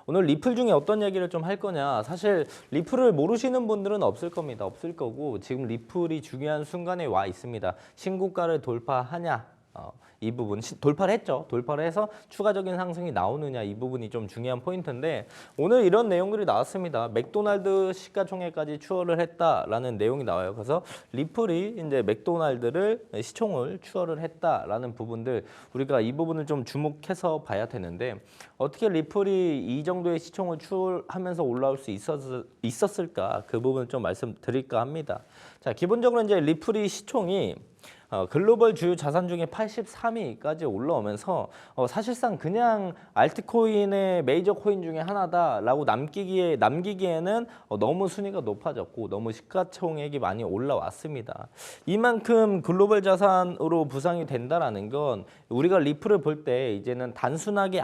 오늘 리플 중에 어떤 얘기를 좀 할 거냐. 사실 리플을 모르시는 분들은 없을 겁니다. 없을 거고 지금 리플이 중요한 순간에 와 있습니다. 신고가를 돌파하냐. 이 부분 돌파를 했죠. 돌파를 해서 추가적인 상승이 나오느냐 이 부분이 좀 중요한 포인트인데 오늘 이런 내용들이 나왔습니다. 맥도날드 시가총액까지 추월을 했다라는 내용이 나와요. 그래서 리플이 이제 맥도날드를 시총을 추월을 했다라는 부분들 우리가 이 부분을 좀 주목해서 봐야 되는데 어떻게 리플이 이 정도의 시총을 추월하면서 올라올 수 있었을까 그 부분을 좀 말씀드릴까 합니다. 자, 기본적으로 이제 리플이 시총이 글로벌 주요 자산 중에 83위까지 올라오면서 사실상 그냥 알트코인의 메이저 코인 중에 하나다라고 남기기에는 너무 순위가 높아졌고 너무 시가총액이 많이 올라왔습니다. 이만큼 글로벌 자산으로 부상이 된다라는 건 우리가 리플을 볼 때 이제는 단순하게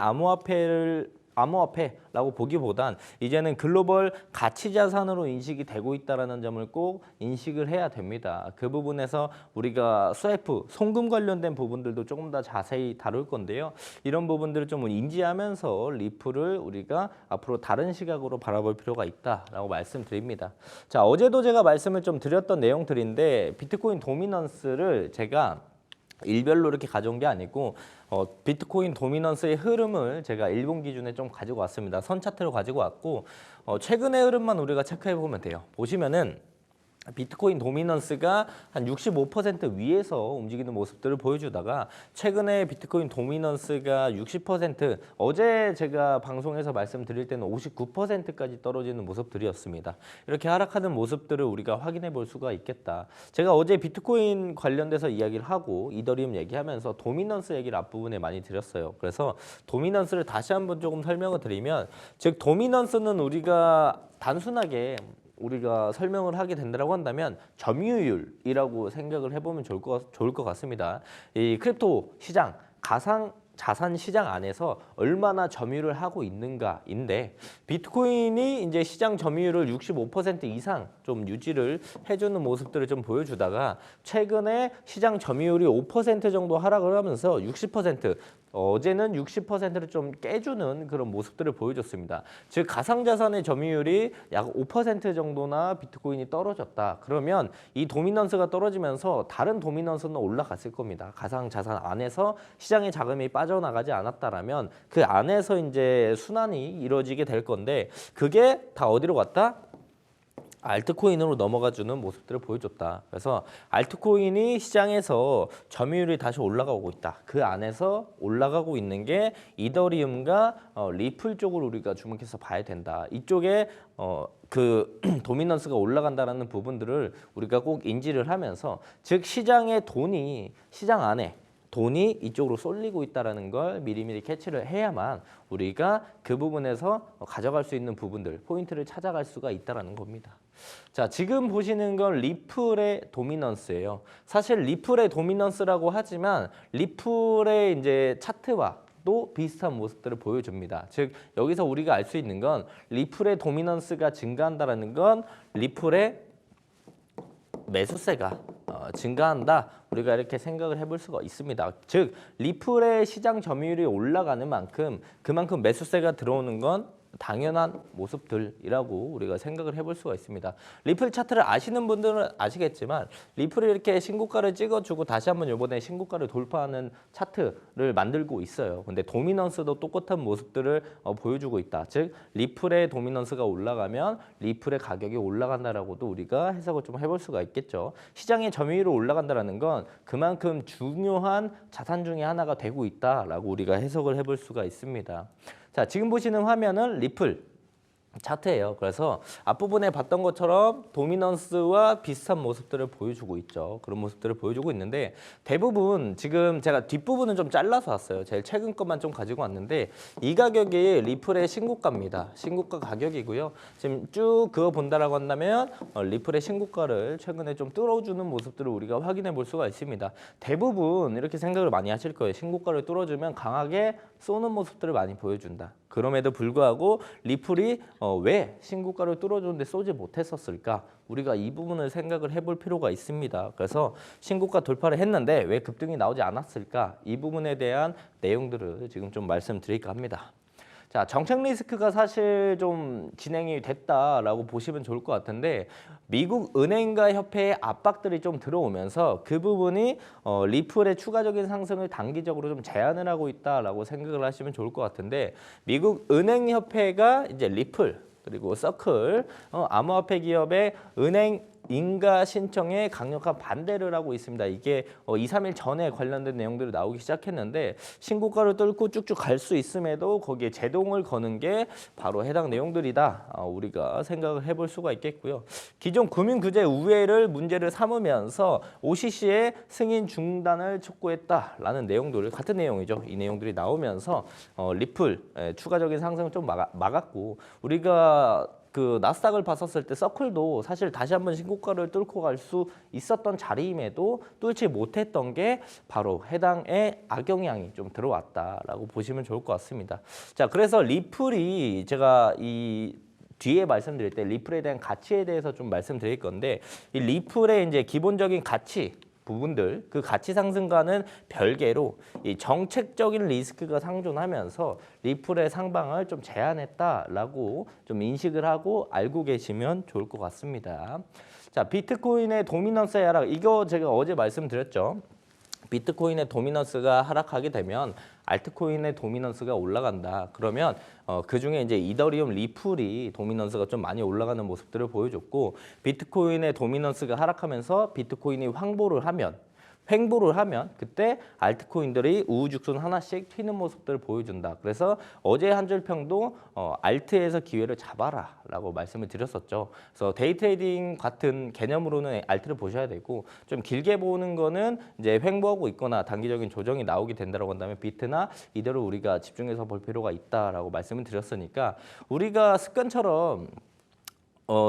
암호화폐라고 보기보단 이제는 글로벌 가치 자산으로 인식이 되고 있다는 점을 꼭 인식을 해야 됩니다. 그 부분에서 우리가 스와이프, 송금 관련된 부분들도 조금 더 자세히 다룰 건데요. 이런 부분들을 좀 인지하면서 리플을 우리가 앞으로 다른 시각으로 바라볼 필요가 있다라고 말씀드립니다. 자, 어제도 제가 말씀을 좀 드렸던 내용들인데 비트코인 도미넌스를 제가 일별로 이렇게 가져온 게 아니고 비트코인 도미넌스의 흐름을 제가 일본 기준에 좀 가지고 왔습니다. 선 차트로 가지고 왔고 최근의 흐름만 우리가 체크해 보면 돼요. 보시면은 비트코인 도미넌스가 한 65% 위에서 움직이는 모습들을 보여주다가 최근에 비트코인 도미넌스가 60% 어제 제가 방송에서 말씀드릴 때는 59%까지 떨어지는 모습들이었습니다. 이렇게 하락하는 모습들을 우리가 확인해 볼 수가 있겠다. 제가 어제 비트코인 관련돼서 이야기를 하고 이더리움 얘기하면서 도미넌스 얘기를 앞부분에 많이 드렸어요. 그래서 도미넌스를 다시 한번 조금 설명을 드리면 즉 도미넌스는 우리가 단순하게 우리가 설명을 하게 된다고 한다면 점유율이라고 생각을 해보면 좋을 것 같습니다. 이 크립토 시장, 가상 자산 시장 안에서 얼마나 점유를 하고 있는가인데 비트코인이 이제 시장 점유율을 65% 이상 좀 유지를 해주는 모습들을 좀 보여주다가 최근에 시장 점유율이 5% 정도 하락을 하면서 60% 어제는 60%를 좀 깨주는 그런 모습들을 보여줬습니다. 즉 가상자산의 점유율이 약 5% 정도나 비트코인이 떨어졌다. 그러면 이 도미넌스가 떨어지면서 다른 도미넌스는 올라갔을 겁니다. 가상자산 안에서 시장의 자금이 빠져나가지 않았다라면 그 안에서 이제 순환이 이루어지게 될 건데 그게 다 어디로 갔다? 알트코인으로 넘어가주는 모습들을 보여줬다. 그래서 알트코인이 시장에서 점유율이 다시 올라가고 있다. 그 안에서 올라가고 있는 게 이더리움과 리플 쪽으로 우리가 주목해서 봐야 된다. 이쪽에 그 도미넌스가 올라간다는 부분들을 우리가 꼭 인지를 하면서 즉 시장 안에 돈이 이쪽으로 쏠리고 있다는 걸 미리미리 캐치를 해야만 우리가 그 부분에서 가져갈 수 있는 부분들, 포인트를 찾아갈 수가 있다는 겁니다. 자, 지금 보시는 건 리플의 도미넌스예요. 사실 리플의 도미넌스라고 하지만 리플의 이제 차트와 또 비슷한 모습들을 보여줍니다. 즉 여기서 우리가 알 수 있는 건 리플의 도미넌스가 증가한다는 건 리플의 매수세가 증가한다. 우리가 이렇게 생각을 해볼 수가 있습니다. 즉 리플의 시장 점유율이 올라가는 만큼 그만큼 매수세가 들어오는 건 당연한 모습들이라고 우리가 생각을 해볼 수가 있습니다. 리플 차트를 아시는 분들은 아시겠지만 리플이 이렇게 신고가를 찍어주고 다시 한번 이번에 신고가를 돌파하는 차트를 만들고 있어요. 근데 도미넌스도 똑같은 모습들을 보여주고 있다. 즉 리플의 도미넌스가 올라가면 리플의 가격이 올라간다라고도 우리가 해석을 좀 해볼 수가 있겠죠. 시장의 점유율이 올라간다는 건 그만큼 중요한 자산 중에 하나가 되고 있다라고 우리가 해석을 해볼 수가 있습니다. 자, 지금 보시는 화면은 리플 차트예요. 그래서 앞부분에 봤던 것처럼 도미넌스와 비슷한 모습들을 보여주고 있죠. 그런 모습들을 보여주고 있는데 대부분 지금 제가 뒷부분은 좀 잘라서 왔어요. 제일 최근 것만 좀 가지고 왔는데 이 가격이 리플의 신고가입니다. 신고가 가격이고요. 지금 쭉 그어 본다라고 한다면 리플의 신고가를 최근에 좀 뚫어주는 모습들을 우리가 확인해 볼 수가 있습니다. 대부분 이렇게 생각을 많이 하실 거예요. 신고가를 뚫어주면 강하게 쏘는 모습들을 많이 보여준다. 그럼에도 불구하고 리플이 왜 신고가를 뚫어주는데 쏘지 못했었을까? 우리가 이 부분을 생각을 해볼 필요가 있습니다. 그래서 신고가 돌파를 했는데 왜 급등이 나오지 않았을까? 이 부분에 대한 내용들을 지금 좀 말씀드릴까 합니다. 자, 정책 리스크가 사실 좀 진행이 됐다라고 보시면 좋을 것 같은데 미국 은행가 협회의 압박들이 좀 들어오면서 그 부분이 리플의 추가적인 상승을 단기적으로 좀 제한을 하고 있다라고 생각을 하시면 좋을 것 같은데 미국 은행 협회가 이제 리플 그리고 서클 암호화폐 기업의 은행 인가 신청에 강력한 반대를 하고 있습니다. 이게 2, 3일 전에 관련된 내용들이 나오기 시작했는데 신고가를 뚫고 쭉쭉 갈 수 있음에도 거기에 제동을 거는 게 바로 해당 내용들이다. 우리가 생각을 해볼 수가 있겠고요. 기존 금융규제 우회를 문제를 삼으면서 OCC의 승인 중단을 촉구했다라는 내용들 같은 내용이죠. 이 내용들이 나오면서 리플 추가적인 상승을 좀 막았고 우리가 그 나스닥을 봤었을 때 서클도 사실 다시 한번 신고가를 뚫고 갈 수 있었던 자리임에도 뚫지 못했던 게 바로 해당의 악영향이 좀 들어왔다라고 보시면 좋을 것 같습니다. 자, 그래서 리플이 제가 이 뒤에 말씀드릴 때 리플에 대한 가치에 대해서 좀 말씀드릴 건데 이 리플의 이제 기본적인 가치 부분들 그 가치 상승과는 별개로 이 정책적인 리스크가 상존하면서 리플의 상방을 좀 제한했다라고 좀 인식을 하고 알고 계시면 좋을 것 같습니다. 자, 비트코인의 도미넌스의 하락 이거 제가 어제 말씀드렸죠. 비트코인의 도미넌스가 하락하게 되면 알트코인의 도미넌스가 올라간다. 그러면 그중에 이제 이더리움, 리플이 도미넌스가 좀 많이 올라가는 모습들을 보여줬고 비트코인의 도미넌스가 하락하면서 비트코인이 횡보를 하면 그때 알트코인들이 우후죽순 하나씩 튀는 모습들을 보여준다. 그래서 어제 한 줄 평도 알트에서 기회를 잡아라 라고 말씀을 드렸었죠. 그래서 데이 트레이딩 같은 개념으로는 알트를 보셔야 되고 좀 길게 보는 거는 이제 횡보하고 있거나 단기적인 조정이 나오게 된다고 한다면 비트나 이대로 우리가 집중해서 볼 필요가 있다라고 말씀을 드렸으니까 우리가 습관처럼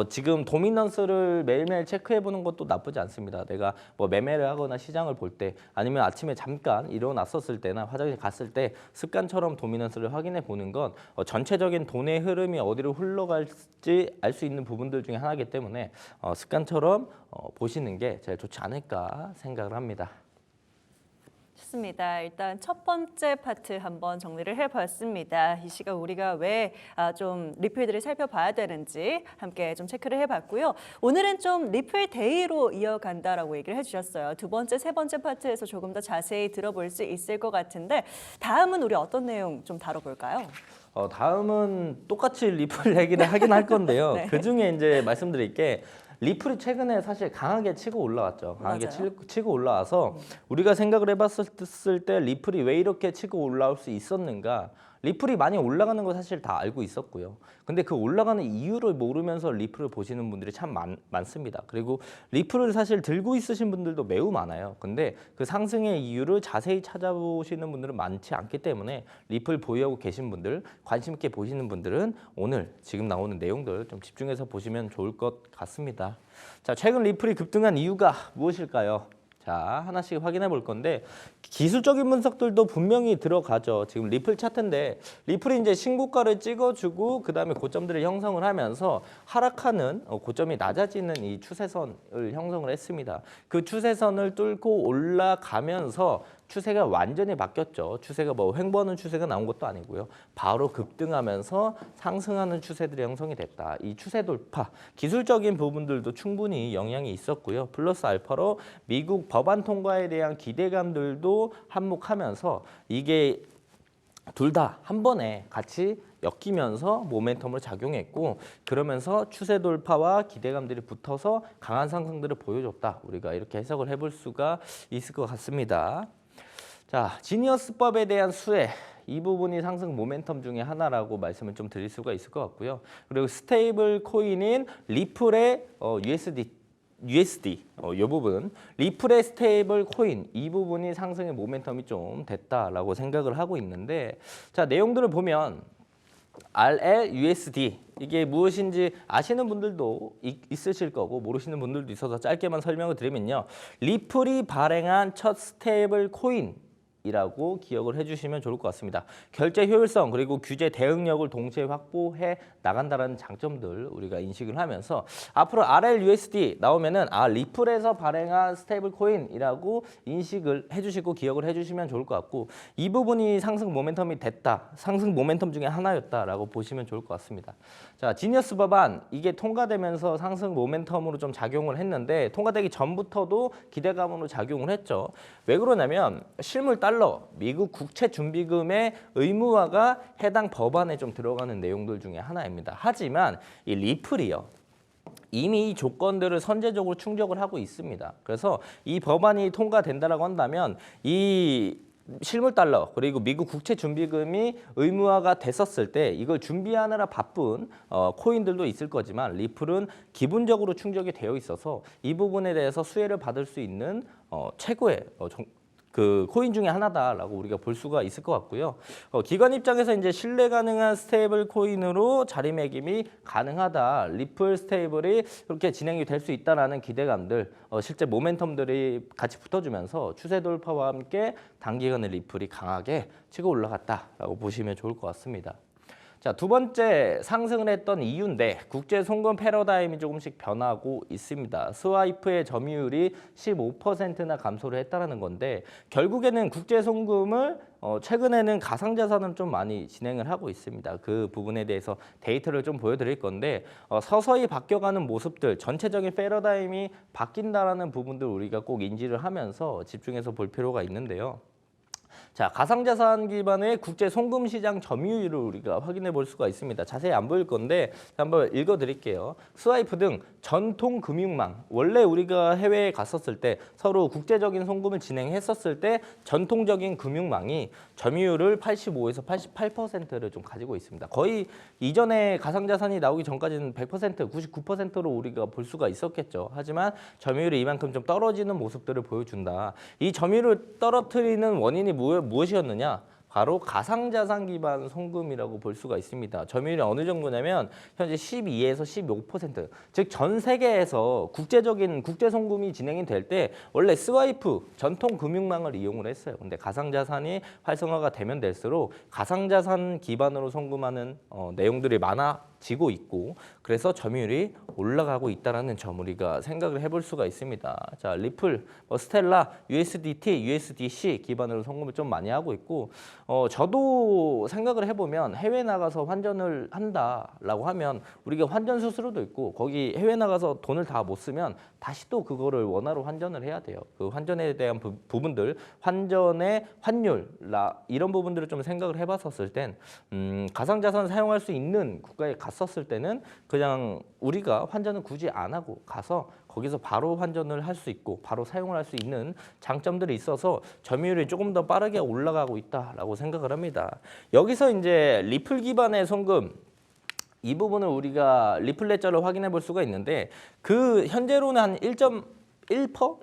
지금 도미넌스를 매일매일 체크해보는 것도 나쁘지 않습니다. 내가 뭐 매매를 하거나 시장을 볼 때 아니면 아침에 잠깐 일어났었을 때나 화장실 갔을 때 습관처럼 도미넌스를 확인해 보는 건 전체적인 돈의 흐름이 어디로 흘러갈지 알 수 있는 부분들 중에 하나이기 때문에 습관처럼 보시는 게 제일 좋지 않을까 생각을 합니다. 좋습니다. 일단 첫 번째 파트 한번 정리를 해봤습니다. 이 시간 우리가 왜 좀 리플들을 살펴봐야 되는지 함께 좀 체크를 해봤고요. 오늘은 좀 리플 데이로 이어간다라고 얘기를 해주셨어요. 두 번째, 세 번째 파트에서 조금 더 자세히 들어볼 수 있을 것 같은데 다음은 우리 어떤 내용 좀 다뤄볼까요? 다음은 똑같이 리플 얘기를 하긴 할 건데요. 네. 그중에 이제 말씀드릴 게 리플이 최근에 사실 강하게 치고 올라왔죠. 강하게 치고 올라와서 우리가 생각을 해봤을 때 리플이 왜 이렇게 치고 올라올 수 있었는가? 리플이 많이 올라가는 거 사실 다 알고 있었고요. 근데 그 올라가는 이유를 모르면서 리플을 보시는 분들이 참 많습니다. 그리고 리플을 사실 들고 있으신 분들도 매우 많아요. 근데 그 상승의 이유를 자세히 찾아보시는 분들은 많지 않기 때문에 리플 보유하고 계신 분들, 관심 있게 보시는 분들은 오늘 지금 나오는 내용들 좀 집중해서 보시면 좋을 것 같습니다. 자, 최근 리플이 급등한 이유가 무엇일까요? 자, 하나씩 확인해 볼 건데 기술적인 분석들도 분명히 들어가죠. 지금 리플 차트인데 리플이 이제 신고가를 찍어주고 그 다음에 고점들을 형성을 하면서 하락하는 고점이 낮아지는 이 추세선을 형성을 했습니다. 그 추세선을 뚫고 올라가면서 추세가 완전히 바뀌었죠. 추세가 뭐 횡보하는 추세가 나온 것도 아니고요. 바로 급등하면서 상승하는 추세들이 형성이 됐다. 이 추세 돌파, 기술적인 부분들도 충분히 영향이 있었고요. 플러스 알파로 미국 법안 통과에 대한 기대감들도 한몫하면서 이게 둘 다 한 번에 같이 엮이면서 모멘텀을 작용했고 그러면서 추세 돌파와 기대감들이 붙어서 강한 상승들을 보여줬다. 우리가 이렇게 해석을 해볼 수가 있을 것 같습니다. 자, 지니어스법에 대한 수혜 이 부분이 상승 모멘텀 중에 하나라고 말씀을 좀 드릴 수가 있을 것 같고요. 그리고 스테이블 코인인 리플의 USD 이 부분 리플의 스테이블 코인 이 부분이 상승의 모멘텀이 좀 됐다라고 생각을 하고 있는데 자, 내용들을 보면 RLUSD 이게 무엇인지 아시는 분들도 있으실 거고 모르시는 분들도 있어서 짧게만 설명을 드리면요. 리플이 발행한 첫 스테이블 코인 이라고 기억을 해주시면 좋을 것 같습니다. 결제 효율성 그리고 규제 대응력을 동시에 확보해 나간다는 장점들 우리가 인식을 하면서 앞으로 RLUSD 나오면은 리플에서 발행한 스테이블 코인이라고 인식을 해주시고 기억을 해주시면 좋을 것 같고 이 부분이 상승 모멘텀이 됐다, 상승 모멘텀 중에 하나였다라고 보시면 좋을 것 같습니다. 자, 지니어스 법안 이게 통과되면서 상승 모멘텀으로 좀 작용을 했는데 통과되기 전부터도 기대감으로 작용을 했죠. 왜 그러냐면 실물 달러 미국 국채 준비금의 의무화가 해당 법안에 좀 들어가는 내용들 중에 하나입니다. 하지만 이 리플이요. 이미 이 조건들을 선제적으로 충족을 하고 있습니다. 그래서 이 법안이 통과된다라고 한다면 이 실물 달러 그리고 미국 국채 준비금이 의무화가 됐었을 때 이걸 준비하느라 바쁜 코인들도 있을 거지만 리플은 기본적으로 충족이 되어 있어서 이 부분에 대해서 수혜를 받을 수 있는 최고의 그 코인 중에 하나다라고 우리가 볼 수가 있을 것 같고요. 기관 입장에서 이제 신뢰 가능한 스테이블 코인으로 자리매김이 가능하다. 리플 스테이블이 그렇게 진행이 될 수 있다라는 기대감들, 실제 모멘텀들이 같이 붙어주면서 추세 돌파와 함께 단기간에 리플이 강하게 치고 올라갔다라고 보시면 좋을 것 같습니다. 자, 두 번째 상승을 했던 이유인데 국제 송금 패러다임이 조금씩 변하고 있습니다. 스와이프의 점유율이 15%나 감소를 했다는 건데 결국에는 국제 송금을 최근에는 가상자산은 좀 많이 진행을 하고 있습니다. 그 부분에 대해서 데이터를 좀 보여드릴 건데 서서히 바뀌어가는 모습들, 전체적인 패러다임이 바뀐다라는 부분들 우리가 꼭 인지를 하면서 집중해서 볼 필요가 있는데요. 자, 가상자산 기반의 국제 송금 시장 점유율을 우리가 확인해 볼 수가 있습니다. 자세히 안 보일 건데 한번 읽어 드릴게요. 스와이프 등 전통 금융망, 원래 우리가 해외에 갔었을 때 서로 국제적인 송금을 진행했었을 때 전통적인 금융망이 점유율을 85에서 88%를 좀 가지고 있습니다. 거의 이전에 가상자산이 나오기 전까지는 100%, 99%로 우리가 볼 수가 있었겠죠. 하지만 점유율이 이만큼 좀 떨어지는 모습들을 보여준다. 이 점유율을 떨어뜨리는 원인이 무엇이었느냐? 바로 가상자산 기반 송금이라고 볼 수가 있습니다. 점유율이 어느 정도냐면 현재 12에서 15%, 즉 전 세계에서 국제적인 국제 송금이 진행이 될 때 원래 스와이프 전통 금융망을 이용을 했어요. 근데 가상자산이 활성화가 되면 될수록 가상자산 기반으로 송금하는 내용들이 많아지고 있고 그래서 점유율이 올라가고 있다는 점 우리가 생각을 해볼 수가 있습니다. 자, 리플, 스텔라, USDT, USDC 기반으로 송금을 좀 많이 하고 있고 저도 생각을 해보면 해외 나가서 환전을 한다라고 하면 우리가 환전 수수료도 있고 거기 해외 나가서 돈을 다 못 쓰면 다시 또 그거를 원화로 환전을 해야 돼요. 그 환전에 대한 부분들, 환전의 환율, 이런 부분들을 좀 생각을 해봤었을 땐 가상자산 사용할 수 있는 국가에 갔었을 때는 그냥 우리가 환전을 굳이 안 하고 가서 거기서 바로 환전을 할 수 있고 바로 사용을 할 수 있는 장점들이 있어서 점유율이 조금 더 빠르게 올라가고 있다라고 생각을 합니다. 여기서 이제 리플 기반의 송금 이 부분을 우리가 리플 레저를 확인해 볼 수가 있는데 그 현재로는 한 1.1%,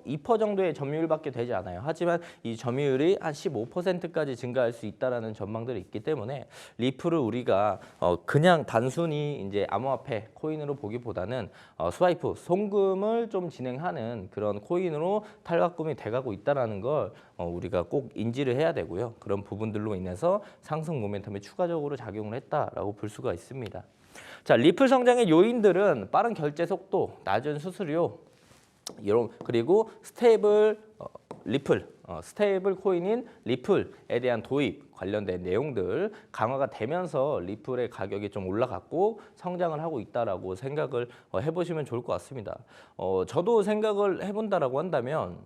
2% 정도의 점유율밖에 되지 않아요. 하지만 이 점유율이 한 15%까지 증가할 수 있다라는 전망들이 있기 때문에 리플을 우리가 그냥 단순히 이제 암호화폐 코인으로 보기보다는 스와이프 송금을 좀 진행하는 그런 코인으로 탈바꿈이 돼가고 있다라는 걸 우리가 꼭 인지를 해야 되고요. 그런 부분들로 인해서 상승 모멘텀이 추가적으로 작용을 했다라고 볼 수가 있습니다. 자, 리플 성장의 요인들은 빠른 결제 속도, 낮은 수수료, 그리고 스테이블 리플, 스테이블 코인인 리플에 대한 도입 관련된 내용들 강화가 되면서 리플의 가격이 좀 올라갔고 성장을 하고 있다라고 생각을 해보시면 좋을 것 같습니다. 저도 생각을 해본다라고 한다면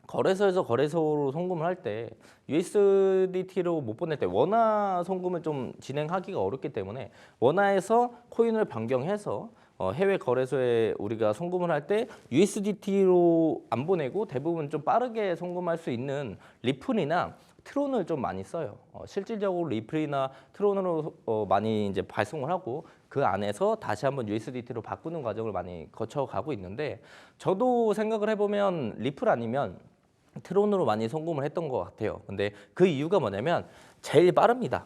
거래소에서 거래소로 송금을 할 때 USDT로 못 보낼 때 원화 송금을 좀 진행하기가 어렵기 때문에 원화에서 코인을 변경해서 해외 거래소에 우리가 송금을 할 때 USDT로 안 보내고 대부분 좀 빠르게 송금할 수 있는 리플이나 트론을 좀 많이 써요. 실질적으로 리플이나 트론으로 많이 이제 발송을 하고 그 안에서 다시 한번 USDT로 바꾸는 과정을 많이 거쳐가고 있는데 저도 생각을 해보면 리플 아니면 트론으로 많이 송금을 했던 것 같아요. 근데 그 이유가 뭐냐면 제일 빠릅니다.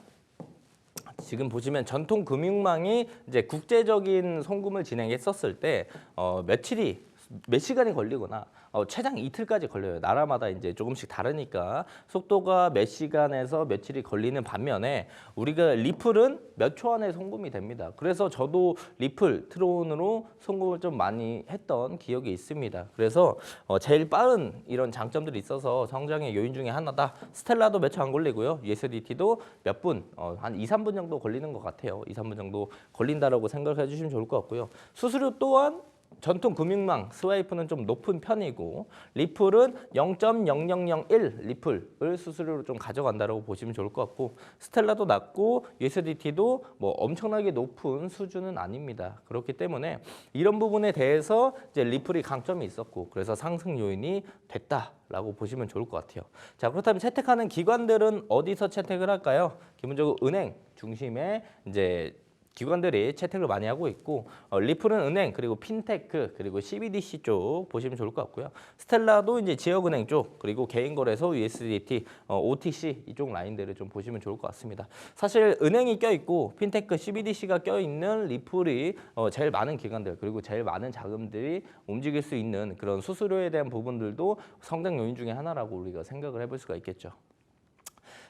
지금 보시면 전통 금융망이 이제 국제적인 송금을 진행했었을 때 며칠이 몇 시간이 걸리거나 최장 이틀까지 걸려요. 나라마다 이제 조금씩 다르니까 속도가 몇 시간에서 며칠이 걸리는 반면에 우리가 리플은 몇 초 안에 송금이 됩니다. 그래서 저도 리플 트론으로 송금을 좀 많이 했던 기억이 있습니다. 그래서 제일 빠른 이런 장점들이 있어서 성장의 요인 중에 하나다. 스텔라도 몇 초 안 걸리고요. USDT도 몇 분, 한 2, 3분 정도 걸리는 것 같아요. 2, 3분 정도 걸린다라고 생각해 주시면 좋을 것 같고요. 수수료 또한 전통 금융망 스와이프는 좀 높은 편이고 리플은 0.0001 리플을 수수료로 좀 가져간다라고 보시면 좋을 것 같고 스텔라도 낮고 USDT도 뭐 엄청나게 높은 수준은 아닙니다. 그렇기 때문에 이런 부분에 대해서 이제 리플이 강점이 있었고 그래서 상승 요인이 됐다라고 보시면 좋을 것 같아요. 자, 그렇다면 채택하는 기관들은 어디서 채택을 할까요? 기본적으로 은행 중심의 이제 기관들이 채택을 많이 하고 있고 리플은 은행 그리고 핀테크 그리고 CBDC 쪽 보시면 좋을 것 같고요. 스텔라도 이제 지역은행 쪽 그리고 개인거래소 USDT, OTC 이쪽 라인들을 좀 보시면 좋을 것 같습니다. 사실 은행이 껴있고 핀테크, CBDC가 껴있는 리플이 제일 많은 기관들 그리고 제일 많은 자금들이 움직일 수 있는 그런 수수료에 대한 부분들도 성장 요인 중에 하나라고 우리가 생각을 해볼 수가 있겠죠.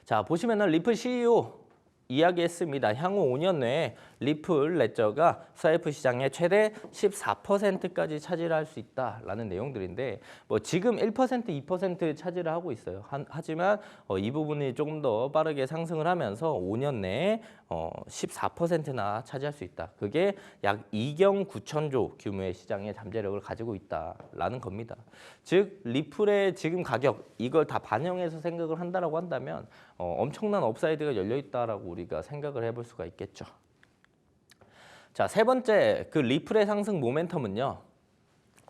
자, 보시면은 리플 CEO 이야기했습니다. 향후 5년 내에 리플 레저가 스와이프 시장의 최대 14%까지 차지할 수 있다라는 내용들인데 뭐 지금 1%, 2% 차지를 하고 있어요. 하지만 이 부분이 조금 더 빠르게 상승을 하면서 5년 내에 14%나 차지할 수 있다. 그게 약 2경 9천조 규모의 시장의 잠재력을 가지고 있다라는 겁니다. 즉 리플의 지금 가격 이걸 다 반영해서 생각을 한다라고 한다면 엄청난 업사이드가 열려 있다라고 우리가 생각을 해볼 수가 있겠죠. 자, 세 번째 그 리플의 상승 모멘텀은요.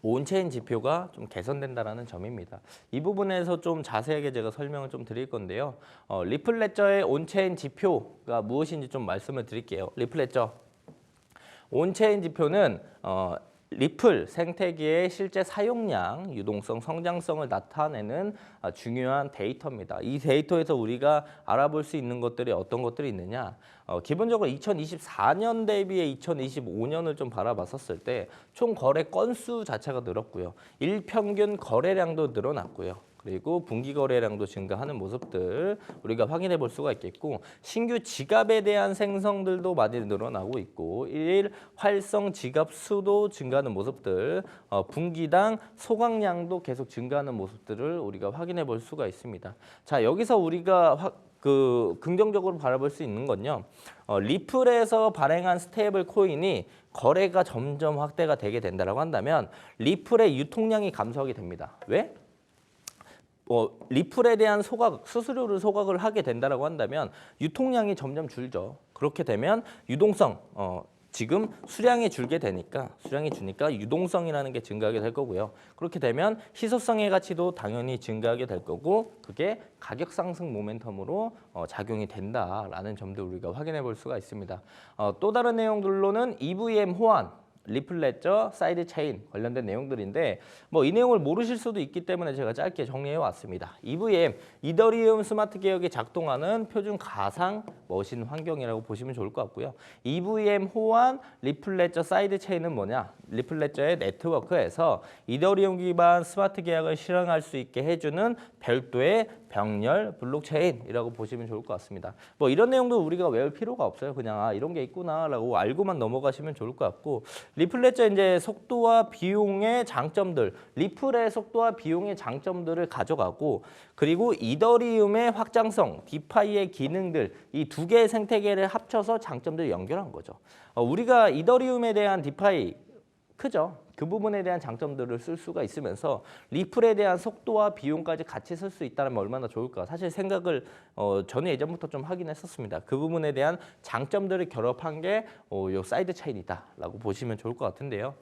온체인 지표가 좀 개선된다라는 점입니다. 이 부분에서 좀 자세하게 제가 설명을 좀 드릴 건데요. 리플 레저의 온체인 지표가 무엇인지 좀 말씀을 드릴게요. 리플 레저 온체인 지표는 리플 생태계의 실제 사용량, 유동성, 성장성을 나타내는 중요한 데이터입니다. 이 데이터에서 우리가 알아볼 수 있는 것들이 어떤 것들이 있느냐? 기본적으로 2024년 대비해 2025년을 좀 바라봤었을 때 총 거래 건수 자체가 늘었고요. 일평균 거래량도 늘어났고요. 그리고 분기 거래량도 증가하는 모습들 우리가 확인해 볼 수가 있겠고 신규 지갑에 대한 생성들도 많이 늘어나고 있고 일 활성 지갑 수도 증가하는 모습들 분기당 소각량도 계속 증가하는 모습들을 우리가 확인해 볼 수가 있습니다. 자, 여기서 우리가 긍정적으로 바라볼 수 있는 건요. 리플에서 발행한 스테이블 코인이 거래가 점점 확대가 되게 된다고 한다면 리플의 유통량이 감소하게 됩니다. 왜? 리플에 대한 수수료를 소각을 하게 된다고 한다면 유통량이 점점 줄죠. 그렇게 되면 유동성, 지금 수량이 줄게 되니까 수량이 주니까 유동성이라는 게 증가하게 될 거고요. 그렇게 되면 희소성의 가치도 당연히 증가하게 될 거고 그게 가격 상승 모멘텀으로 작용이 된다라는 점도 우리가 확인해 볼 수가 있습니다. 또 다른 내용들로는 EVM 호환 리플 레저, 사이드 체인 관련된 내용들인데 뭐 이 내용을 모르실 수도 있기 때문에 제가 짧게 정리해 왔습니다. EVM, 이더리움 스마트 계열이 작동하는 표준 가상 머신 환경이라고 보시면 좋을 것 같고요. EVM 호환, 리플 레저, 사이드 체인은 뭐냐? 리플 레저의 네트워크에서 이더리움 기반 스마트 계약을 실행할 수 있게 해주는 별도의 병렬 블록체인이라고 보시면 좋을 것 같습니다. 뭐 이런 내용도 우리가 외울 필요가 없어요. 그냥 이런 게 있구나라고 알고만 넘어가시면 좋을 것 같고 리플 레저 이제 속도와 비용의 장점들, 리플의 속도와 비용의 장점들을 가져가고 그리고 이더리움의 확장성, 디파이의 기능들 이 두 개의 생태계를 합쳐서 장점들을 연결한 거죠. 우리가 이더리움에 대한 디파이 크죠. 그 부분에 대한 장점들을 쓸 수가 있으면서 리플에 대한 속도와 비용까지 같이 쓸 수 있다면 얼마나 좋을까. 사실 생각을 저는 예전부터 좀 하긴 했었습니다. 그 부분에 대한 장점들을 결합한 게 요 사이드 체인이다라고 보시면 좋을 것 같은데요.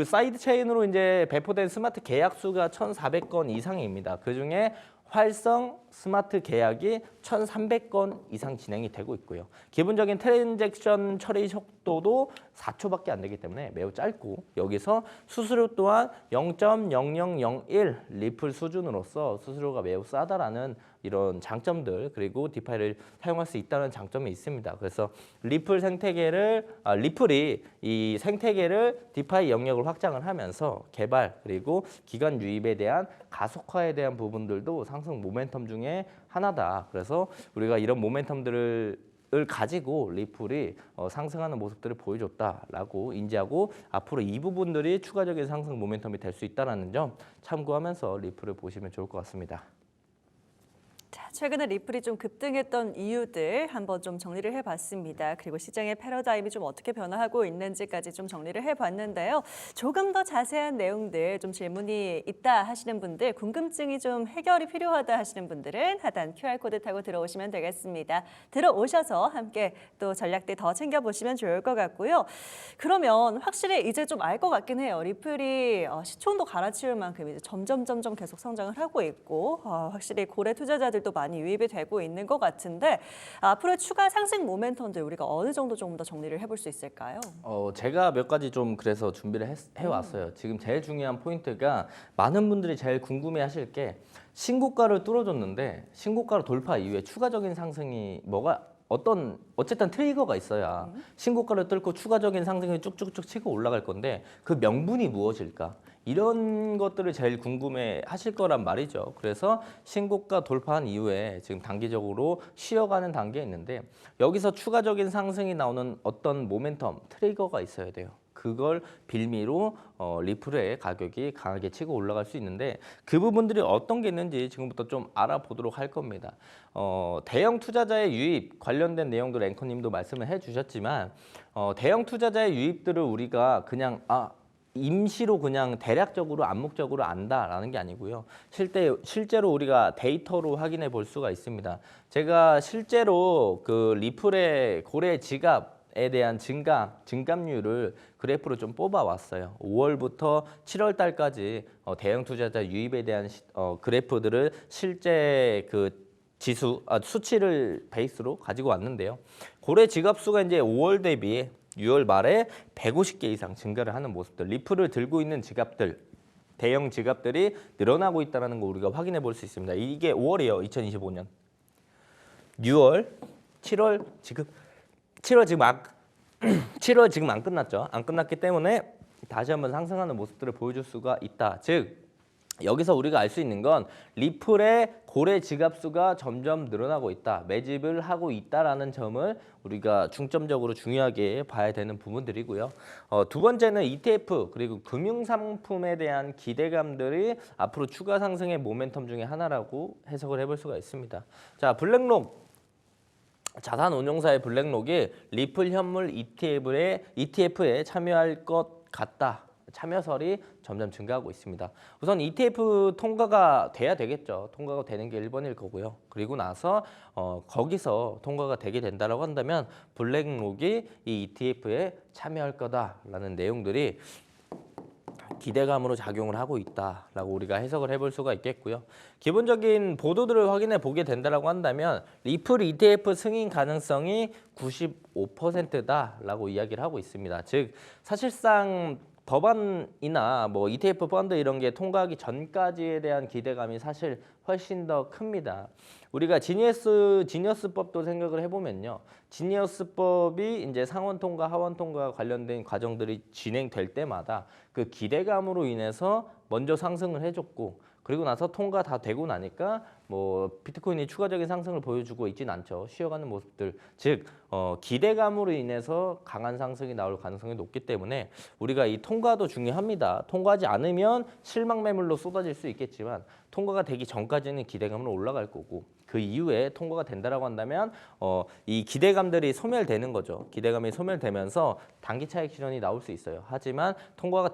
사이드 체인으로 이제 배포된 스마트 계약 수가 1,400건 이상입니다. 그 중에 활성 스마트 계약이 1,300건 이상 진행이 되고 있고요. 기본적인 트랜잭션 처리 속도도 4초밖에 안 되기 때문에 매우 짧고 여기서 수수료 또한 0.0001 리플 수준으로서 수수료가 매우 싸다라는 이런 장점들 그리고 디파이를 사용할 수 있다는 장점이 있습니다. 그래서 리플이 이 생태계를 디파이 영역을 확장을 하면서 개발 그리고 기관 유입에 대한 가속화에 대한 부분들도 상승 모멘텀 중에 하나다. 그래서 우리가 이런 모멘텀들을 가지고 리플이 상승하는 모습들을 보여줬다라고 인지하고 앞으로 이 부분들이 추가적인 상승 모멘텀이 될 수 있다는 점 참고하면서 리플을 보시면 좋을 것 같습니다. 자, 최근에 리플이 좀 급등했던 이유들 한번 좀 정리를 해봤습니다. 그리고 시장의 패러다임이 좀 어떻게 변화하고 있는지까지 좀 정리를 해봤는데요. 조금 더 자세한 내용들 좀 질문이 있다 하시는 분들, 궁금증이 좀 해결이 필요하다 하시는 분들은 하단 QR코드 타고 들어오시면 되겠습니다. 들어오셔서 함께 또 전략들 더 챙겨보시면 좋을 것 같고요. 그러면 확실히 이제 좀 알 것 같긴 해요. 리플이 시총도 갈아치울 만큼 이제 점점 계속 성장을 하고 있고 확실히 고래 투자자들도 많이 유입이 되고 있는 것 같은데 앞으로 추가 상승 모멘텀들 우리가 어느 정도 조금 더 정리를 해볼 수 있을까요? 제가 몇 가지 좀 그래서 준비를 해왔어요. 지금 제일 중요한 포인트가 많은 분들이 제일 궁금해하실 게 신고가를 뚫어줬는데 신고가를 돌파 이후에 추가적인 상승이 어쨌든 트리거가 있어야 신고가를 뚫고 추가적인 상승이 쭉쭉쭉 치고 올라갈 건데 그 명분이 무엇일까? 이런 것들을 제일 궁금해 하실 거란 말이죠. 그래서 신고가 돌파한 이후에 지금 단기적으로 쉬어가는 단계에 있는데 여기서 추가적인 상승이 나오는 어떤 모멘텀, 트리거가 있어야 돼요. 그걸 빌미로 리플의 가격이 강하게 치고 올라갈 수 있는데 그 부분들이 어떤 게 있는지 지금부터 좀 알아보도록 할 겁니다. 대형 투자자의 유입 관련된 내용들 앵커님도 말씀을 해주셨지만 대형 투자자의 유입들을 우리가 그냥 임시로 그냥 대략적으로 암묵적으로 안다라는 게 아니고요. 실제로 우리가 데이터로 확인해 볼 수가 있습니다. 제가 실제로 그 리플의 고래 지갑에 대한 증감률을 그래프로 좀 뽑아왔어요. 5월부터 7월 달까지 대형 투자자 유입에 대한 그래프들을 실제 그 수치를 베이스로 가지고 왔는데요. 고래 지갑 수가 이제 5월 대비 6월 말에 150개 이상 증가를 하는 모습들, 리플을 들고 있는 지갑들, 대형 지갑들이 늘어나고 있다는 거 우리가 확인해 볼 수 있습니다. 이게 5월이에요, 2025년. 6월, 7월 지금 7월 지금 안 끝났죠. 안 끝났기 때문에 다시 한번 상승하는 모습들을 보여줄 수가 있다. 즉 여기서 우리가 알 수 있는 건 리플의 고래 지갑 수가 점점 늘어나고 있다. 매집을 하고 있다라는 점을 우리가 중점적으로 중요하게 봐야 되는 부분들이고요. 두 번째는 ETF 그리고 금융상품에 대한 기대감들이 앞으로 추가 상승의 모멘텀 중에 하나라고 해석을 해볼 수가 있습니다. 자, 블랙록. 자산운용사의 블랙록이 리플 현물 ETF에 참여할 것 같다. 참여설이 점점 증가하고 있습니다. 우선 ETF 통과가 돼야 되겠죠. 통과가 되는 게 1번일 거고요. 그리고 나서 거기서 통과가 되게 된다라고 한다면 블랙록이 이 ETF에 참여할 거다라는 내용들이 기대감으로 작용을 하고 있다라고 우리가 해석을 해볼 수가 있겠고요. 기본적인 보도들을 확인해 보게 된다라고 한다면 리플 ETF 승인 가능성이 95%다라고 이야기를 하고 있습니다. 즉 사실상 법안이나 뭐 ETF 펀드 이런 게 통과하기 전까지에 대한 기대감이 사실 훨씬 더 큽니다. 우리가 지니어스법도 생각을 해보면요. 지니어스법이 이제 상원 통과, 하원 통과 관련된 과정들이 진행될 때마다 그 기대감으로 인해서 먼저 상승을 해줬고 그리고 나서 통과 다 되고 나니까 뭐 비트코인이 추가적인 상승을 보여주고 있진 않죠. 쉬어가는 모습들. 즉 기대감으로 인해서 강한 상승이 나올 가능성이 높기 때문에 우리가 이 통과도 중요합니다. 통과하지 않으면 실망 매물로 쏟아질 수 있겠지만 통과가 되기 전까지는 기대감은 올라갈 거고 그 이후에 통과가 된다라고 한다면 이 기대감들이 소멸되는 거죠. 기대감이 소멸되면서 단기 차익 실현이 나올 수 있어요. 하지만 통과가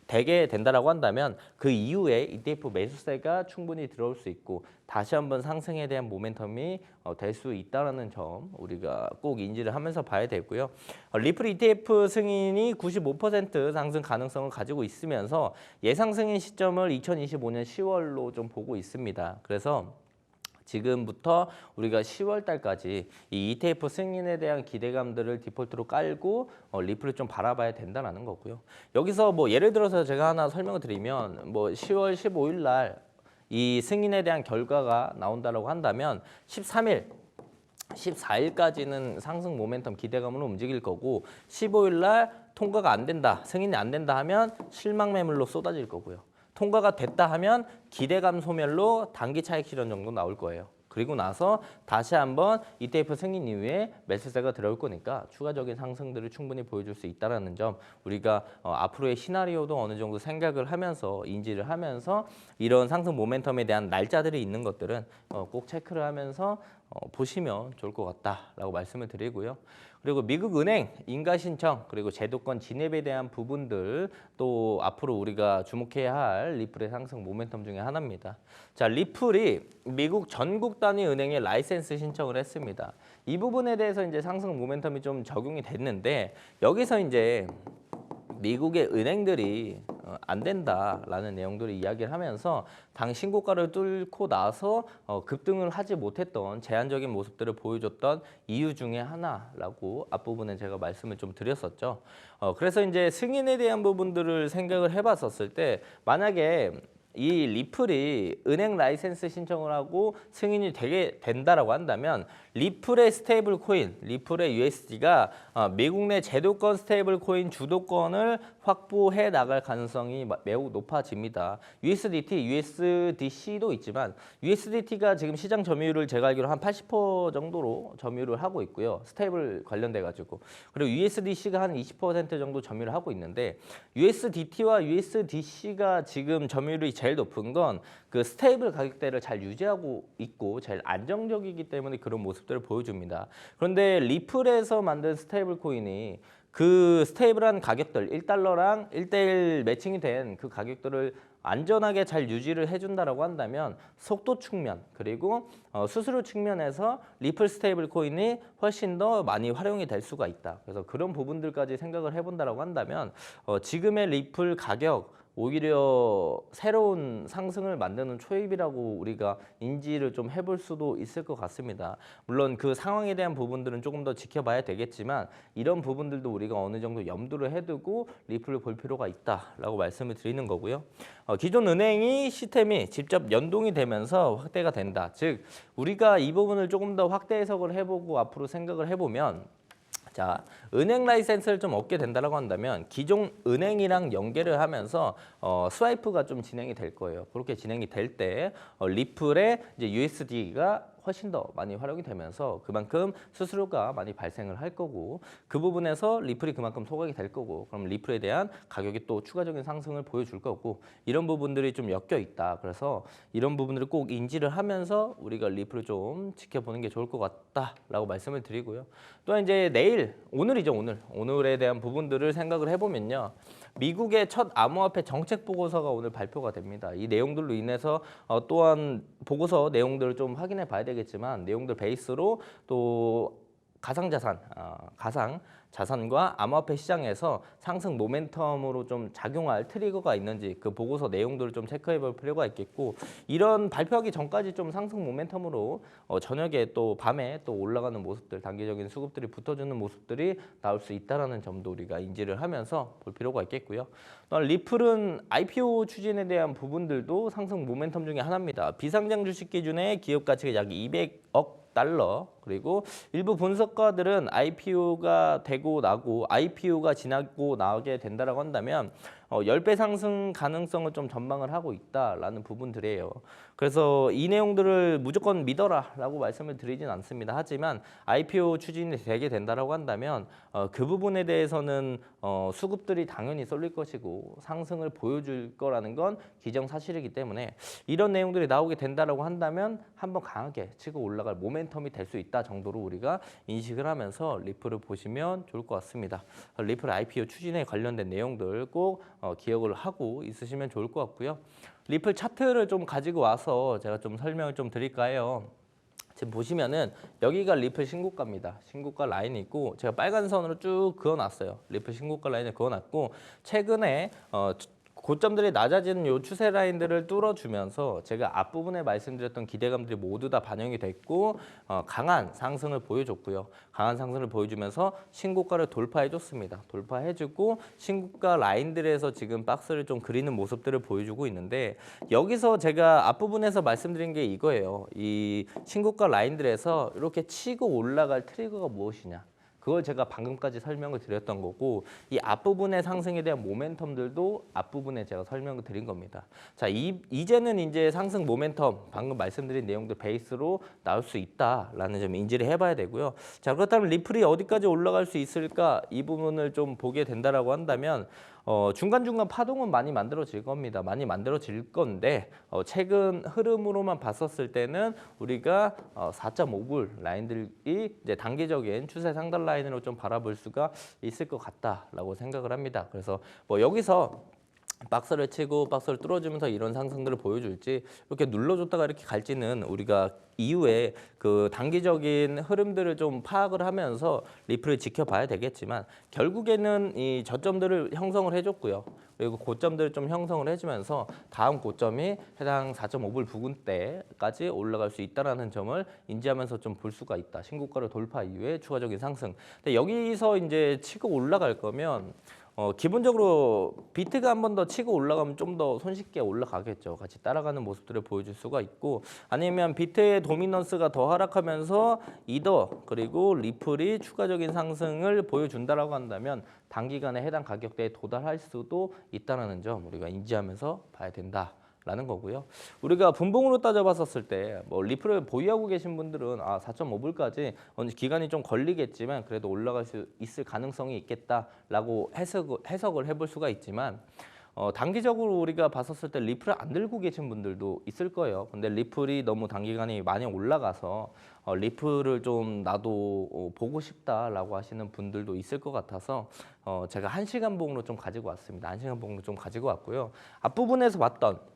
되게 된다라고 한다면 그 이후에 ETF 매수세가 충분히 들어올 수 있고 다시 한번 상승에 대한 모멘텀이 될 수 있다는 점 우리가 꼭 인지를 하면서 봐야 되고요. 리플 ETF 승인이 95% 상승 가능성을 가지고 있으면서 예상 승인 시점을 2025년 10월로 좀 보고 있습니다. 그래서 지금부터 우리가 10월 달까지 이 ETF 승인에 대한 기대감들을 디폴트로 깔고 리플을 좀 바라봐야 된다는 거고요. 여기서 뭐 예를 들어서 제가 하나 설명을 드리면 뭐 10월 15일 날 이 승인에 대한 결과가 나온다라고 한다면 13일 14일까지는 상승 모멘텀 기대감으로 움직일 거고 15일 날 통과가 안 된다, 승인이 안 된다 하면 실망 매물로 쏟아질 거고요. 통과가 됐다 하면 기대감 소멸로 단기 차익 실현 정도 나올 거예요. 그리고 나서 다시 한번 ETF 승인 이후에 매수세가 들어올 거니까 추가적인 상승들을 충분히 보여줄 수 있다는 점 우리가 앞으로의 시나리오도 어느 정도 생각을 하면서 인지를 하면서 이런 상승 모멘텀에 대한 날짜들이 있는 것들은 꼭 체크를 하면서 보시면 좋을 것 같다라고 말씀을 드리고요. 그리고 미국 은행 인가 신청 그리고 제도권 진입에 대한 부분들 또 앞으로 우리가 주목해야 할 리플의 상승 모멘텀 중에 하나입니다. 자, 리플이 미국 전국 단위 은행에 라이센스 신청을 했습니다. 이 부분에 대해서 이제 상승 모멘텀이 좀 적용이 됐는데 여기서 이제 미국의 은행들이 안 된다라는 내용들을 이야기를 하면서 당 신고가를 뚫고 나서 급등을 하지 못했던 제한적인 모습들을 보여줬던 이유 중에 하나라고 앞부분에 제가 말씀을 좀 드렸었죠. 그래서 이제 승인에 대한 부분들을 생각을 해봤었을 때 만약에 이 리플이 은행 라이센스 신청을 하고 승인이 되게 된다라고 한다면 리플의 스테이블 코인, 리플의 USD가 미국 내 제도권 스테이블 코인 주도권을 확보해 나갈 가능성이 매우 높아집니다. USDT, USDC도 있지만 USDT가 지금 시장 점유율을 제가 알기로 한 80% 정도로 점유를 하고 있고요. 스테이블 관련돼 가지고. 그리고 USDC가 한 20% 정도 점유를 하고 있는데 USDT와 USDC가 지금 점유율이 제일 높은 건 그 스테이블 가격대를 잘 유지하고 있고 제일 안정적이기 때문에 그런 모습들을 보여줍니다. 그런데 리플에서 만든 스테이블 코인이 그 스테이블한 가격들 1달러랑 1대1 매칭이 된 그 가격들을 안전하게 잘 유지를 해준다라고 한다면 속도 측면 그리고 수수료 측면에서 리플 스테이블 코인이 훨씬 더 많이 활용이 될 수가 있다. 그래서 그런 부분들까지 생각을 해본다라고 한다면 지금의 리플 가격 오히려 새로운 상승을 만드는 초입이라고 우리가 인지를 좀 해볼 수도 있을 것 같습니다. 물론 그 상황에 대한 부분들은 조금 더 지켜봐야 되겠지만 이런 부분들도 우리가 어느 정도 염두를 해두고 리플을 볼 필요가 있다라고 말씀을 드리는 거고요. 기존 은행이 시스템이 직접 연동이 되면서 확대가 된다. 즉 우리가 이 부분을 조금 더 확대 해석을 해보고 앞으로 생각을 해보면 자, 은행 라이센스를 좀 얻게 된다라고 한다면 기존 은행이랑 연계를 하면서 스와이프가 좀 진행이 될 거예요. 그렇게 진행이 될 때 리플의 이제 USD가 훨씬 더 많이 활용이 되면서 그만큼 수수료가 많이 발생을 할 거고 그 부분에서 리플이 그만큼 소각이 될 거고 그럼 리플에 대한 가격이 또 추가적인 상승을 보여줄 거고 이런 부분들이 좀 엮여 있다. 그래서 이런 부분들을 꼭 인지를 하면서 우리가 리플을 좀 지켜보는 게 좋을 것 같다라고 말씀을 드리고요. 또한 이제 내일 오늘이죠. 오늘에 대한 부분들을 생각을 해보면요. 미국의 첫 암호화폐 정책 보고서가 오늘 발표가 됩니다. 이 내용들로 인해서 또한 보고서 내용들을 좀 확인해 봐야 되겠지만 내용들 베이스로 또 가상 자산과 암호화폐 시장에서 상승 모멘텀으로 좀 작용할 트리거가 있는지 그 보고서 내용들을 좀 체크해 볼 필요가 있겠고 이런 발표하기 전까지 좀 상승 모멘텀으로 저녁에 또 밤에 또 올라가는 모습들 단기적인 수급들이 붙어주는 모습들이 나올 수 있다는 점도 우리가 인지를 하면서 볼 필요가 있겠고요. 또한 리플은 IPO 추진에 대한 부분들도 상승 모멘텀 중에 하나입니다. 비상장 주식 기준의 기업 가치가 약 200억 달러 그리고 일부 분석가들은 IPO가 되고 나고 IPO가 지나고 나오게 된다라고 한다면 10배 상승 가능성을 좀 전망을 하고 있다라는 부분들이에요. 그래서 이 내용들을 무조건 믿어라라고 말씀을 드리진 않습니다. 하지만 IPO 추진이 되게 된다라고 한다면 그 부분에 대해서는 수급들이 당연히 쏠릴 것이고 상승을 보여줄 거라는 건 기정사실이기 때문에 이런 내용들이 나오게 된다라고 한다면 한번 강하게 치고 올라갈 모멘텀이 될 수 있다 정도로 우리가 인식을 하면서 리플을 보시면 좋을 것 같습니다. 리플 IPO 추진에 관련된 내용들 꼭 기억을 하고 있으시면 좋을 것 같고요. 리플 차트를 좀 가지고 와서 제가 좀 설명을 좀 드릴까요? 지금 보시면은 여기가 리플 신고가입니다. 신고가 라인이 있고 제가 빨간 선으로 쭉 그어놨어요. 리플 신고가 라인을 그어놨고 최근에 고점들이 낮아지는 요 추세 라인들을 뚫어주면서 제가 앞부분에 말씀드렸던 기대감들이 모두 다 반영이 됐고 강한 상승을 보여줬고요. 강한 상승을 보여주면서 신고가를 돌파해줬습니다. 돌파해주고 신고가 라인들에서 지금 박스를 좀 그리는 모습들을 보여주고 있는데 여기서 제가 앞부분에서 말씀드린 게 이거예요. 이 신고가 라인들에서 이렇게 치고 올라갈 트리거가 무엇이냐. 그걸 제가 방금까지 설명을 드렸던 거고 이 앞부분의 상승에 대한 모멘텀들도 앞부분에 제가 설명을 드린 겁니다. 자, 이제는 이제 상승 모멘텀 방금 말씀드린 내용들 베이스로 나올 수 있다라는 점 인지를 해봐야 되고요. 자, 그렇다면 리플이 어디까지 올라갈 수 있을까 이 부분을 좀 보게 된다라고 한다면 중간중간 파동은 많이 만들어질 겁니다. 많이 만들어질 건데 최근 흐름으로만 봤었을 때는 우리가 4.5불 라인들이 이제 단기적인 추세 상단 라인으로 좀 바라볼 수가 있을 것 같다라고 생각을 합니다. 그래서 뭐 여기서 박스를 치고 박스를 뚫어주면서 이런 상승들을 보여줄지 이렇게 눌러줬다가 이렇게 갈지는 우리가 이후에 그 단기적인 흐름들을 좀 파악을 하면서 리플을 지켜봐야 되겠지만 결국에는 이 저점들을 형성을 해줬고요. 그리고 고점들을 좀 형성을 해주면서 다음 고점이 해당 4.5불 부근대까지 올라갈 수 있다는 점을 인지하면서 좀 볼 수가 있다. 신고가를 돌파 이후에 추가적인 상승. 근데 여기서 이제 치고 올라갈 거면 기본적으로 비트가 한 번 더 치고 올라가면 좀 더 손쉽게 올라가겠죠. 같이 따라가는 모습들을 보여줄 수가 있고 아니면 비트의 도미넌스가 더 하락하면서 이더 그리고 리플이 추가적인 상승을 보여준다라고 한다면 단기간에 해당 가격대에 도달할 수도 있다는 점 우리가 인지하면서 봐야 된다. 라는 거고요. 우리가 분봉으로 따져봤었을 때 뭐 리플을 보유하고 계신 분들은 4.5불까지 기간이 좀 걸리겠지만 그래도 올라갈 수 있을 가능성이 있겠다라고 해석을 해볼 수가 있지만 단기적으로 우리가 봤었을 때 리플을 안 들고 계신 분들도 있을 거예요. 근데 리플이 너무 단기간이 많이 올라가서 리플을 좀 나도 보고 싶다라고 하시는 분들도 있을 것 같아서 제가 1시간 봉으로 좀 가지고 왔습니다. 1시간 봉으로 좀 가지고 왔고요. 앞부분에서 봤던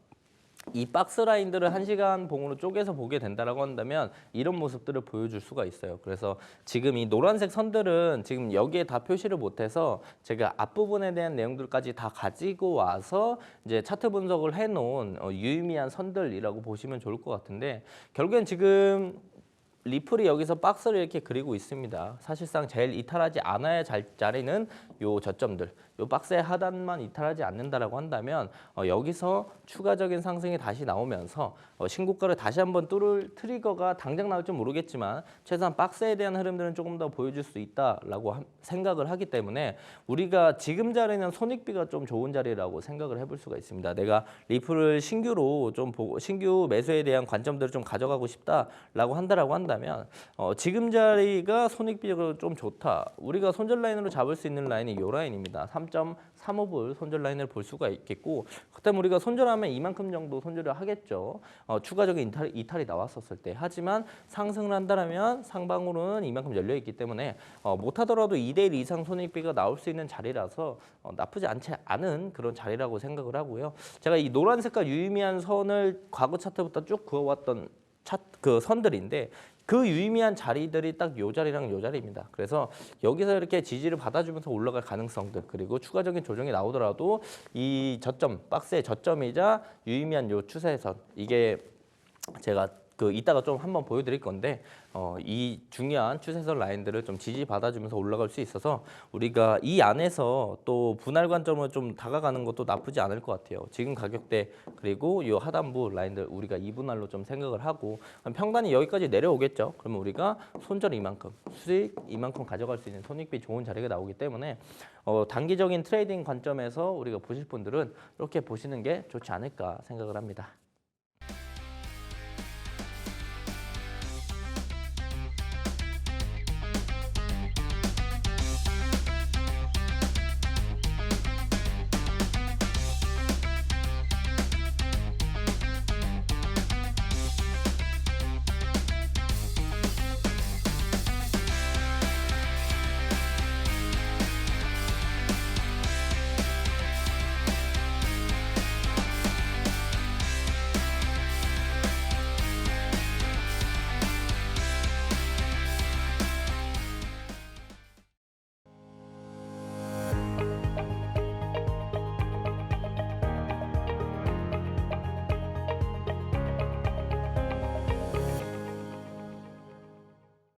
이 박스 라인들을 1시간 봉으로 쪼개서 보게 된다라고 한다면 이런 모습들을 보여줄 수가 있어요. 그래서 지금 이 노란색 선들은 지금 여기에 다 표시를 못해서 제가 앞부분에 대한 내용들까지 다 가지고 와서 이제 차트 분석을 해놓은 유의미한 선들이라고 보시면 좋을 것 같은데 결국엔 지금 리플이 여기서 박스를 이렇게 그리고 있습니다. 사실상 제일 이탈하지 않아야 자리는 요 저점들, 요 박스의 하단만 이탈하지 않는다라고 한다면 여기서 추가적인 상승이 다시 나오면서 신고가를 다시 한번 뚫을 트리거가 당장 나올지 모르겠지만 최소한 박스에 대한 흐름들은 조금 더 보여줄 수 있다라고 생각을 하기 때문에 우리가 지금 자리는 손익비가 좀 좋은 자리라고 생각을 해볼 수가 있습니다. 내가 리플을 신규로 좀 보고 신규 매수에 대한 관점들을 좀 가져가고 싶다라고 한다면 지금 자리가 손익비적으로 좀 좋다. 우리가 손절 라인으로 잡을 수 있는 라인이 이 라인입니다. 3.35불 손절 라인을 볼 수가 있겠고 그다음 우리가 손절하면 이만큼 정도 손절을 하겠죠. 추가적인 이탈이 나왔었을 때. 하지만 상승을 한다면 상방으로는 이만큼 열려 있기 때문에 못하더라도 2대1 이상 손익비가 나올 수 있는 자리라서 나쁘지 않지 않은 그런 자리라고 생각을 하고요. 제가 이 노란 색깔 유의미한 선을 과거 차트부터 쭉 그어왔던 그 선들인데 그 유의미한 자리들이 딱 요 자리랑 요 자리입니다. 그래서 여기서 이렇게 지지를 받아주면서 올라갈 가능성들 그리고 추가적인 조정이 나오더라도 이 저점, 박스의 저점이자 유의미한 요 추세선 이게 제가 이따가 좀 한번 보여드릴 건데 이 중요한 추세선 라인들을 좀 지지받아주면서 올라갈 수 있어서 우리가 이 안에서 또 분할 관점으로 좀 다가가는 것도 나쁘지 않을 것 같아요. 지금 가격대 그리고 이 하단부 라인들 우리가 2분할로 좀 생각을 하고 평단이 여기까지 내려오겠죠. 그러면 우리가 손절 이만큼, 수익 이만큼 가져갈 수 있는 손익비 좋은 자리가 나오기 때문에 단기적인 트레이딩 관점에서 우리가 보실 분들은 이렇게 보시는 게 좋지 않을까 생각을 합니다.